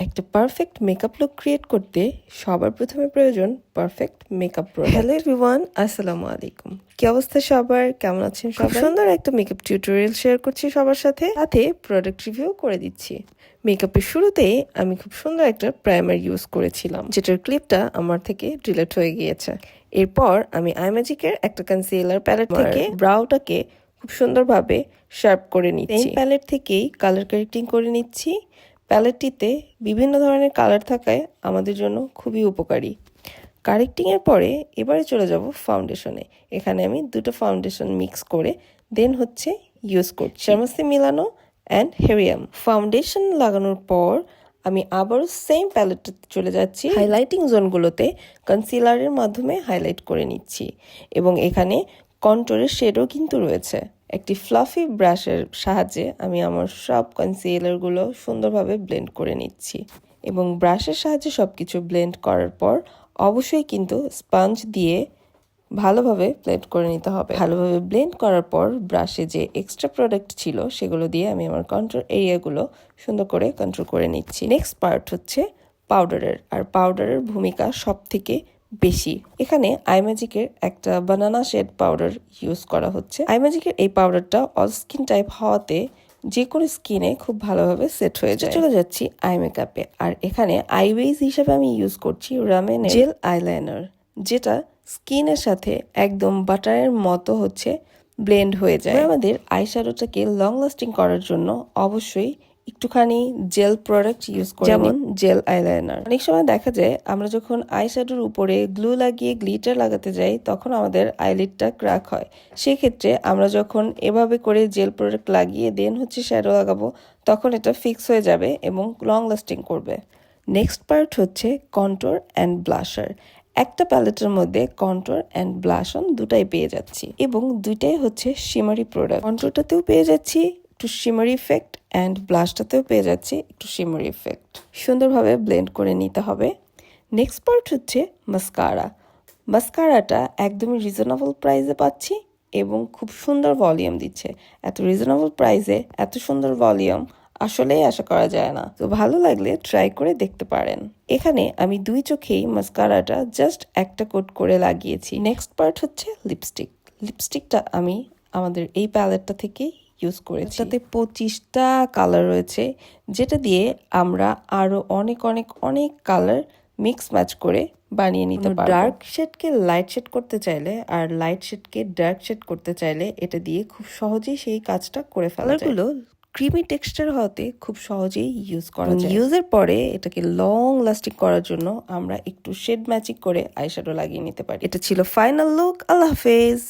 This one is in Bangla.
একটা পারফেক্ট মেকআপ লুক ক্রিয়েট করতে সবার প্রথমে প্রয়োজন perfect makeup product. Hello everyone, আসসালামু আলাইকুম। কি অবস্থা সবার? কেমন আছেন সবাই? সুন্দর একটা মেকআপ টিউটোরিয়াল শেয়ার করছি সবার সাথে প্রোডাক্ট রিভিউ করে দিচ্ছি। মেকআপের শুরুতেই আমি খুব সুন্দর একটা প্রাইমার ইউজ করেছিলাম, যেটার ক্লিপটা আমার থেকে ডিলিট হয়ে গিয়েছে। এরপর আমি আইম্যাজিকের একটা কনসিলার প্যালেট থেকে ব্রাউটাকে খুব সুন্দরভাবে শার্প করে নিচ্ছি। এই প্যালেট থেকেই কালার কারেক্টিং করে নিচ্ছি। প্যালেটটিতে বিভিন্ন ধরনের কালার থাকায় আমাদের জন্য খুবই উপকারী। কারেক্টিংয়ের পরে এবারে চলে যাব ফাউন্ডেশনে। এখানে আমি দুটো ফাউন্ডেশন মিক্স করে দেন ইউজ করছি শার্মাসি মিলানো অ্যান্ড হেরিয়াম। ফাউন্ডেশন লাগানোর পর আমি আবারও সেম প্যালেটটাতে চলে যাচ্ছি। হাইলাইটিং জোনগুলোতে কনসিলারের মাধ্যমে হাইলাইট করে নিচ্ছি এবং এখানে কন্ট্রোরের শেডও কিন্তু রয়েছে। একটি ফ্লাফি ব্রাশের সাহায্যে আমি আমার সব কনসিলারগুলো সুন্দরভাবে ব্লেন্ড করে নিচ্ছি এবং ব্রাশের সাহায্যে সব কিছু ব্লেন্ড করার পর অবশ্যই কিন্তু স্পঞ্জ দিয়ে ভালোভাবে ব্লেন্ড করে নিতে হবে। ভালোভাবে ব্লেন্ড করার পর ব্রাশে যে এক্সট্রা প্রোডাক্ট ছিল সেগুলো দিয়ে আমি আমার কন্ট্রোল এরিয়াগুলো সুন্দর করে কন্ট্রোল করে নিচ্ছি। নেক্সট পার্ট হচ্ছে পাউডারের, আর পাউডারের ভূমিকা সব থেকে বেশি। এখানে আইম্যাজিকের একটা বানানা শেড পাউডার ইউজ করা হচ্ছে। আইম্যাজিকের এই পাউডারটা অল স্কিন টাইপ হওয়াতে যে কোনো স্কিনে খুব ভালোভাবে সেট হয়ে যায়। চলে যাচ্ছি আই মেকআপে, আর এখানে আইওয়েজ হিসাবে আমি ইউজ করছি রামেনের জেল আইলাইনার, যেটা স্কিনের সাথে একদম বাটারের মতো ব্লেন্ড হয়ে যায়। আমাদের আইশ্যাডোটাকে লং লাস্টিং করার জন্য অবশ্যই একটুখানি জেল প্রোডাক্ট ইউজ করি, যেমন জেল আইলাইনার। অনেক সময় দেখা যায় আমরা যখন আইশ্যাডোর উপরে গ্লু লাগিয়ে গ্লিটার লাগাতে যাই তখন আমাদের আইলিডটা ক্র্যাক হয়। সেক্ষেত্রে আমরা যখন এভাবে করে জেল প্রোডাক্ট লাগিয়ে দেন শ্যাডো লাগাবো তখন এটা ফিক্স হয়ে যাবে এবং লং লাস্টিং করবে। নেক্সট পার্ট হচ্ছে কন্ট্রোর অ্যান্ড ব্লাশার। একটা প্যালেটের মধ্যে কন্ট্রোর অ্যান্ড ব্লাশন দুটাই পেয়ে যাচ্ছি এবং দুইটাই শিমারি প্রোডাক্ট। কন্ট্রোরটাতেও পেয়ে যাচ্ছি একটু শিমারি ইফেক্ট অ্যান্ড ব্লাশটাতেও পেয়ে যাচ্ছি একটু শিমারি ইফেক্ট। সুন্দরভাবে ব্লেন্ড করে নিতে হবে। নেক্সট পার্ট হচ্ছে মাস্কারা। মাস্কারাটা একদমই রিজনেবল প্রাইসে পাচ্ছি এবং খুব সুন্দর ভলিউম দিচ্ছে। এত রিজনেবল প্রাইসে এত সুন্দর ভলিউম আসলেই আশা করা যায় না। তো ভালো লাগলে ট্রাই করে দেখতে পারেন। এখানে আমি দুই চোখেই মাস্কারাটা জাস্ট একটা কোট করে লাগিয়েছি। নেক্সট পার্ট হচ্ছে লিপস্টিক। লিপস্টিকটা আমি আমাদের এই প্যালেটটা থেকেই ইউজ করেছি। তাতে 25টা কালার রয়েছে, যেটা দিয়ে আমরা আরো অনেক অনেক অনেক কালার মিক্স ম্যাচ করে বানিয়ে নিতে পারবো। ডার্ক শেডকে লাইট শেড করতে চাইলে আর লাইট শেডকে ডার্ক শেড করতে চাইলে এটা দিয়ে খুব সহজেই সেই কাজটা করে ফেলা যায়। কালারগুলো ক্রিমি টেক্সচার হওয়াতে খুব সহজেই ইউজ করা যায়। ইউজের পরে এটাকে লং লাস্টিং করার জন্য আমরা একটু শেড ম্যাচিং করে আইশ্যাডো লাগিয়ে নিতে পারি। এটা ছিল ফাইনাল লুক। আল্লাহ হাফেজ।